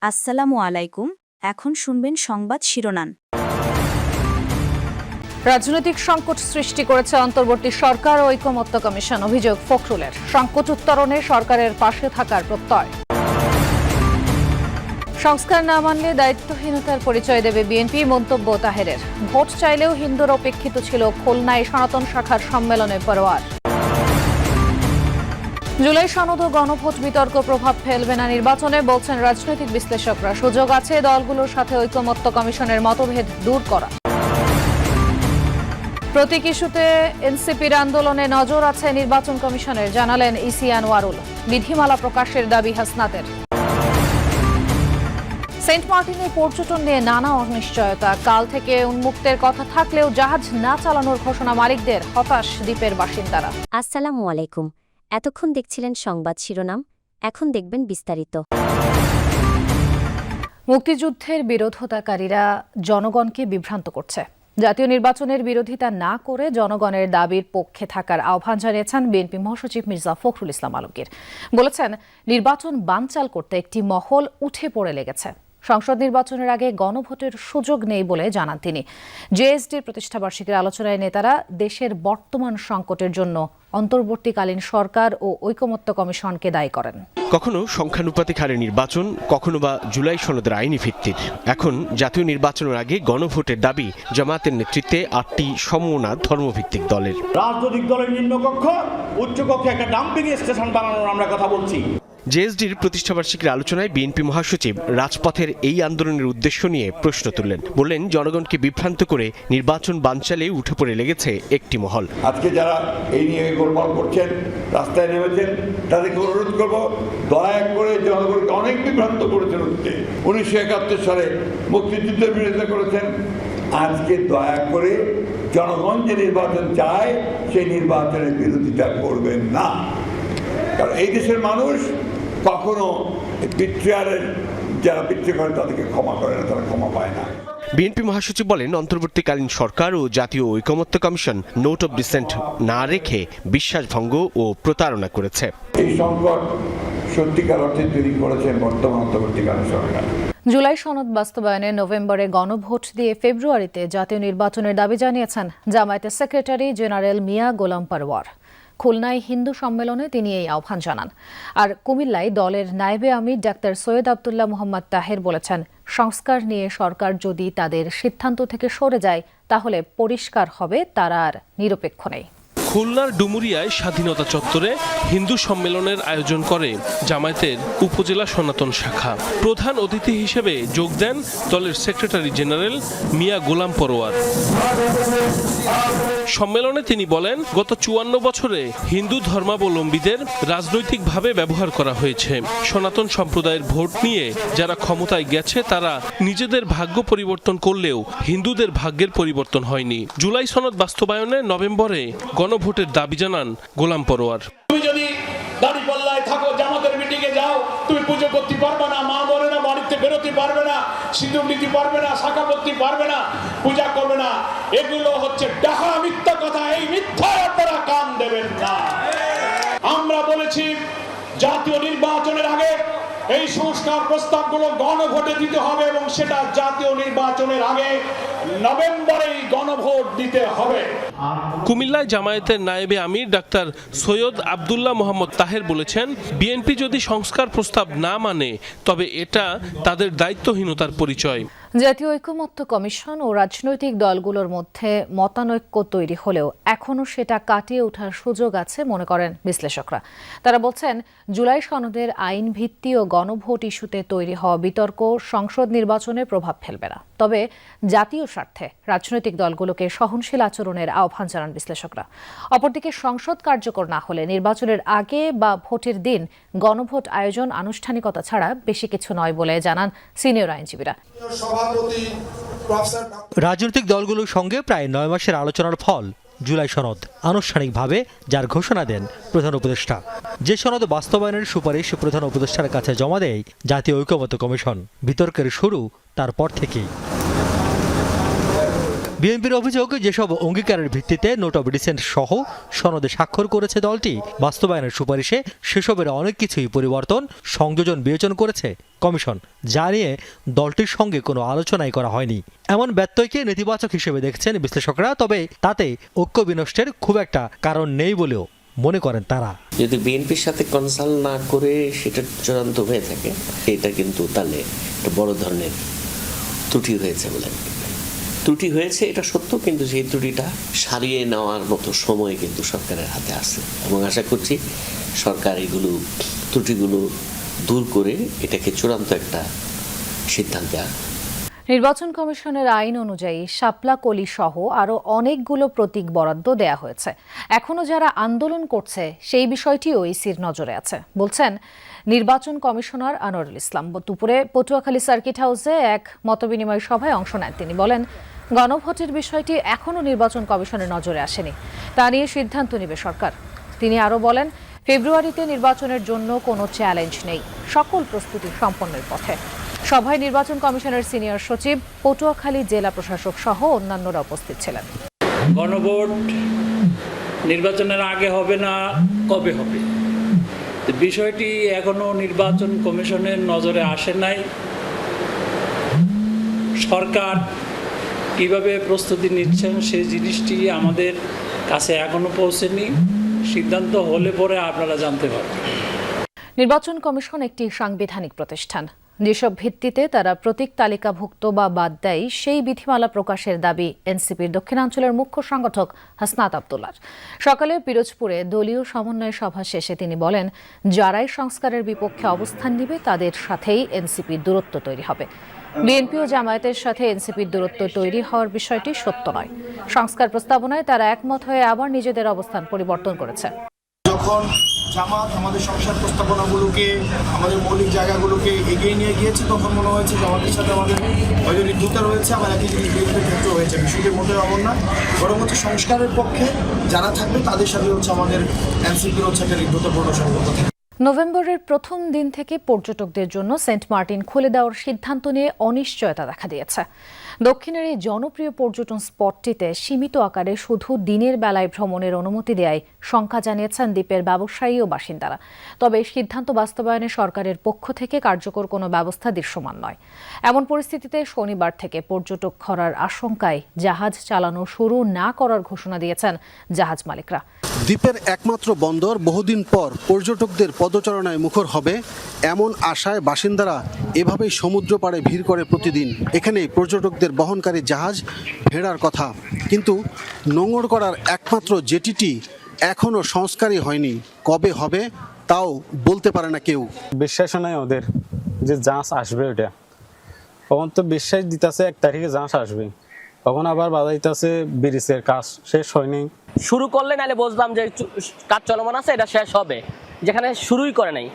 আসসালামু আলাইকুম। এখন শুনবেন সংবাদ শিরোনাম। রাজনৈতিক সংকট সৃষ্টি করেছে অন্তর্বর্তী সরকার ও ঐকমত্য কমিশন, অভিযোগ ফখরুলের। সংকট উত্তরণে সরকারের পাশে থাকার প্রত্যয়। সংস্কার না মানলে দায়িত্বহীনতার পরিচয় দেবে বিএনপি, মন্তব্য তাহেরের। ভোট চাইলেও হিন্দুর অপেক্ষিত ছিল খুলনায় সনাতন শাখার সম্মেলনে পরোয়ার। জুলাই সনদ ও গণভোট বিতর্ক প্রভাব ফেলবে না নির্বাচনে, বলছেন রাজনৈতিক বিশ্লেষকরা। সুযোগ আছে দলগুলোর সাথে ঐকমত্য কমিশনের মতভেদ দূর করা। প্রতীক ইস্যুতে এনসিপির আন্দোলনে নজর আছে নির্বাচন কমিশনের, জানালেন ইসি আনোয়ারুল। বিধিমালা প্রকাশের দাবি হাসনাতের। সেন্ট মার্টিনে পর্যটন নিয়ে নানা অনিশ্চয়তা। কাল থেকে উন্মুক্তের কথা থাকলেও জাহাজ না চালানোর ঘোষণা মালিকদের, হতাশ দ্বীপের বাসিন্দারা। আসসালামু আলাইকুম। এতক্ষণ দেখছিলেন সংবাদ শিরোনাম, এখন দেখবেন বিস্তারিত। মুক্তিযুদ্ধের বিরোধিতাকারীরা জনগণকে বিভ্রান্ত করছে। জাতীয় নির্বাচনের বিরোধিতা না করে জনগণের দাবির পক্ষে থাকার আহ্বান জানিয়েছেন বিএনপি মহাসচিব মির্জা ফখরুল ইসলাম আলমগীর। বলেছেন, নির্বাচন বানচাল করতে একটি মহল উঠে পড়ে লেগেছে। সংসদ নির্বাচনের আগে গণভোটের সুযোগ নেই বলে জানান তিনি। জেএসডির প্রতিষ্ঠাবার্ষিকীর আলোচনায় নেতারা দেশের বর্তমান সংকটের জন্য অন্তর্বর্তীকালীন সরকার ও ঐকমত্য কমিশনকে দায়ী করেন। কখনো সংখ্যানুপাতিক হারে নির্বাচন, কখনো বা জুলাই সনদের আইনি ভিত্তির। এখন জাতীয় নির্বাচনের আগে গণভোটের দাবি জামায়াতের নেতৃত্বে 8টি সমমনা ধর্মভিত্তিক দলের। রাজনৈতিক দলের নিম্নকক্ষ উচ্চকক্ষে একটা ডাম্পিং স্টেশন বানানোর আমরা কথা বলছি। জেএসডির প্রতিষ্ঠাবার্ষিকীর আলোচনায় বিএনপি মহাসচিব রাজপথের এই আন্দোলনের উদ্দেশ্য নিয়ে প্রশ্ন তুললেন। বললেন, জনগণকে বিভ্রান্ত করে নির্বাচন বানচালে উঠে পড়ে লেগেছে একটি মহল। আজকে যারা এই নিয়ে গোলমাল করছেন, রাস্তায় নেমেছেন, তাদেরকে অনুরোধ করব, দয়া করে জনগণকে অনেক বিভ্রান্ত করেছেন। 1971 সালে মুক্তিযুদ্ধের বিরোধিতা করেছেন। আজকে দয়া করে জনগণ যে নির্বাচন চায় সেই নির্বাচনের বিরোধিতা করবেন না। কারণ এই দেশের মানুষ কখনো বিট্রিয়ারের যারা বিট্রি করে তাদেরকে ক্ষমা করে না, তারা ক্ষমা পায় না। বিএনপি মহাসচিব বলেন, অন্তর্বর্তীকালীন সরকার ও জাতীয় ঐকমত্য কমিশন নোট অব ডিসেন্ট না রেখে বিশ্বাসভঙ্গ ও প্রতারণা করেছে। এই সংকট সত্যিকার অর্থে তৈরি করেছেন বর্তমান অন্তর্বর্তীকালীন সরকার। জুলাই সনদ বাস্তবায়নে নভেম্বরে গণভোট দিয়ে ফেব্রুয়ারিতে জাতীয় নির্বাচনের দাবি জানিয়েছেন জামায়াতের সেক্রেটারি জেনারেল মিয়া গোলাম পরোয়ার। খুলনায় হিন্দু সম্মেলনে তিনি এই আহ্বান জানান। আর কুমিল্লায় দলের নায়েবে আমির ডাক্তার সৈয়দ আব্দুল্লাহ মোহাম্মদ তাহের বলেছেন, সংস্কার নিয়ে সরকার যদি তাদের সিদ্ধান্ত থেকে সরে যায় তাহলে পরিষ্কার হবে তারা আর নিরপেক্ষ নেই। খুলনার ডুমুরিয়ায় স্বাধীনতা চত্বরে হিন্দু সম্মেলনের আয়োজন করে জামায়াতের উপজেলা সনাতন শাখা। প্রধান অতিথি হিসেবে যোগ দেন দলের সেক্রেটারি জেনারেল মিয়া গোলাম পরোয়ার। সম্মেলনে তিনি বলেন, গত 54 বছরে হিন্দু ধর্মাবলম্বীদের রাজনৈতিকভাবে ব্যবহার করা হয়েছে। সনাতন সম্প্রদায়ের ভোট নিয়ে যারা ক্ষমতায় গেছে তারা নিজেদের ভাগ্য পরিবর্তন করলেও হিন্দুদের ভাগ্যের পরিবর্তন হয়নি। জুলাই সনদ বাস্তবায়নে নভেম্বরে গণভোটের দাবি জানান গোলাম পরোয়ার। তুমি যদি দাঁড়িপাল্লায় থাকো, জামাতের মিটিংয়ে যাও, তুমি পুজো করতে পারবে না, মা বোনেরা বাড়িতে বেরোতে পারবে না, সিঁদুর নিতে পারবে না, শাখা পড়তে পারবে না, পূজা করবে না। এগুলো হচ্ছে ডাহা মিথ্যা কথা। এই মিথ্যার আপনারা কান দেবেন না। আমরা বলেছি জাতীয় নির্বাচনের আগে এই সংস্কার প্রস্তাবগুলো গণভোটে দিতে হবে এবং সেটা জাতীয় নির্বাচনের আগে নভেম্বরেই গণভোট দিতে হবে। কুমিল্লায় জামায়াতের নায়েবে আমির ডাক্তার সৈয়দ আব্দুল্লাহ মোহাম্মদ তাহের বলেছেন, বিএনপি যদি সংস্কার প্রস্তাব না মানে তবে এটা তাদের দায়িত্বহীনতার পরিচয়। জাতীয় ঐকমত্য কমিশন ও রাজনৈতিক দলগুলোর মধ্যে মতানৈক্য তৈরি হলেও এখনও সেটা কাটিয়ে ওঠার সুযোগ আছে মনে করেন বিশ্লেষকরা। তারা বলছেন, জুলাই সনদের আইন ভিত্তি ও গণভোট ইস্যুতে তৈরি হওয়া বিতর্ক সংসদ নির্বাচনে প্রভাব ফেলবে না। তবে জাতীয় স্বার্থে রাজনৈতিক দলগুলোকে সহনশীল আচরণের আহ্বান জানান বিশ্লেষকরা। অপরদিকে সংসদ কার্যকর না হলে নির্বাচনের আগে বা ভোটের দিন গণভোট আয়োজন আনুষ্ঠানিকতা ছাড়া বেশি কিছু নয় বলে জানান সিনিয়র আইনজীবীরা। রাজনৈতিক দলগুলোর সঙ্গে প্রায় 9 মাসের আলোচনার ফল জুলাই সনদ, আনুষ্ঠানিকভাবে যার ঘোষণা দেন প্রধান উপদেষ্টা। যে সনদ বাস্তবায়নের সুপারিশ প্রধান উপদেষ্টার কাছে জমা দেয় জাতীয় ঐকমত্য কমিশন। বিতর্কের শুরু তারপর থেকেই। বিএনপির অভিযোগ, যেসব অঙ্গীকারের ভিত্তিতে নোট অব ডিসেন্ট সহ সনদে স্বাক্ষর করেছে দলটি, বাস্তবায়নের সুপারিশে সেসবের অনেক কিছুই পরিবর্তন, সংযোজন বিবেচনা করেছে কমিশন, যা নিয়ে দলটির সঙ্গে কোনো আলোচনাই করা হয়নি। এমন ব্যত্যয়কে নেতিবাচক হিসেবে দেখছেন বিশ্লেষকরা, তবে তাতে ঐক্য বিনষ্টের খুব একটা কারণ নেই বলেও মনে করেন তারা। যদি বিএনপির সাথে কনসাল্ট না করে সেটা চূড়ান্ত হয়ে থাকে, এটা কিন্তু তাহলে একটা বড় ধরনের ত্রুটি হয়েছে বলে। ত্রুটি হয়েছে এটা সত্য, কিন্তু সেই ত্রুটিটা সারিয়ে নেওয়ার মতো সময় কিন্তু সরকারের হাতে আছে এবং আশা করছি সরকার এগুলো ত্রুটিগুলো দূর করে এটাকে চূড়ান্ত একটা সিদ্ধান্তে আসবে। নির্বাচন কমিশনের আইন অনুযায়ী শাপলা কলি সহ আরও অনেকগুলো প্রতীক বরাদ্দ দেয়া হয়েছে। এখনো যারা আন্দোলন করছে সেই বিষয়টিও ইসির নজরে আছে, বলছেন নির্বাচন কমিশনার আনোয়ারুল ইসলাম। দুপুরে পটুয়াখালী সার্কিট হাউসে এক মতবিনিময় সভায় অংশ নেন তিনি। বলেন, গণভোটের বিষয়টি এখনও নির্বাচন কমিশনের নজরে আসেনি, তা নিয়ে সিদ্ধান্ত নেবে সরকার। তিনি আরও বলেন, ফেব্রুয়ারিতে নির্বাচনের জন্য কোনো চ্যালেঞ্জ নেই, সকল প্রস্তুতি সম্পন্নের পথে। সভায় নির্বাচন কমিশনের সিনিয়র সচিব, পটুয়াখালী জেলা প্রশাসক সহ অন্যান্যরা উপস্থিত ছিলেন। গণভোট নির্বাচনের আগে হবে না কবে হবে, বিষয়টি এখনো নির্বাচন কমিশনের নজরে আসে নাই। সরকার কিভাবে প্রস্তুতি নিচ্ছেন সেই জিনিসটি আমাদের কাছে এখনো পৌঁছেনি। সিদ্ধান্ত হলে পরে আপনারা জানতে পারবেন। নির্বাচন কমিশন একটি সাংবিধানিক প্রতিষ্ঠান, যেসব ভিত্তিতে তারা প্রতীক তালিকাভুক্ত বা বাদ দেয় সেই বিধিমালা প্রকাশের দাবি এনসিপির দক্ষিণাঞ্চলের মুখ্য সংগঠক হাসনাত আব্দুল্লাহর। সকালে পিরোজপুরে দলীয় সমন্বয় সভা শেষে তিনি বলেন, যারাই সংস্কারের বিপক্ষে অবস্থান নেবে তাদের সাথেই এনসিপির দূরত্ব তৈরি হবে। বিএনপি ও জামায়াতের সাথে এনসিপির দূরত্ব তৈরি হওয়ার বিষয়টি সত্য নয়। সংস্কার প্রস্তাবনায় তারা একমত হয়ে আবার নিজেদের অবস্থান পরিবর্তন করেছে। যখন জামাত আমাদের সংস্কার প্রস্তাবনাগুলোকে, আমাদের মৌলিক জায়গাগুলোকে এগিয়ে নিয়ে গিয়েছে, তখন মনে হয়েছে জামাতের সাথে আমাদের হয়তো ঋদ্ধতা রয়েছে, আবার একই জিনিস বিএনপির ক্ষেত্রে হয়েছে। বিষয়টি মোটেই অমন না, বরং হচ্ছে সংস্কারের পক্ষে যারা থাকবে তাদের সাথে হচ্ছে আমাদের এনসিপির হচ্ছে একটা ঋদ্ধতাপূর্ণ সম্পর্ক থাকে। নভেম্বরের প্রথম দিন থেকে পর্যটকদের জন্য সেন্ট মার্টিন খুলে দেওয়ার সিদ্ধান্ত নিয়ে অনিশ্চয়তা দেখা দিয়েছে। দক্ষিণের এই জনপ্রিয় পর্যটন স্পটটিতে সীমিত আকারে শুধু দিনের বেলায় ভ্রমণের অনুমতি দেওয়ায় শঙ্কা জানিয়েছেন দ্বীপের ব্যবসায়ী ও বাসিন্দারা। তবে সিদ্ধান্ত বাস্তবায়নে সরকারের পক্ষ থেকে কার্যকর কোনো ব্যবস্থা দৃশ্যমান নয়। এমন পরিস্থিতিতে শনিবার থেকে পর্যটক খরার আশঙ্কায় জাহাজ চালানো শুরু না করার ঘোষণা দিয়েছেন জাহাজ মালিকরা। দ্বীপের একমাত্র বন্দর বহুদিন পর পর্যটকদের পদচারণায় মুখর হবে, এমন আশায় বাসিন্দারা এভাবেই সমুদ্র পাড়ে ভিড় করে প্রতিদিন। এখানে পর্যটকদের বহনকারী জাহাজ ভেড়ার কথা, কিন্তু নোঙর করার একমাত্র জেটিটি এখনও সংস্কারই হয়নি। কবে হবে তাও বলতে পারে না কেউ। বিশ্বাস নাই ওদের যে জাহাজ আসবে, ওটা তখন তো বিশ্বাস দিতেছে 1 তারিখে জাহাজ আসবে, তখন আবার বাজাইতেছে ব্রিজের কাজ শেষ হয়নি। শুরু করলে নাহলে বুঝলাম যে কাজ চলমান আছে, এটা শেষ হবে, যেখানে শুরুই করে নাই।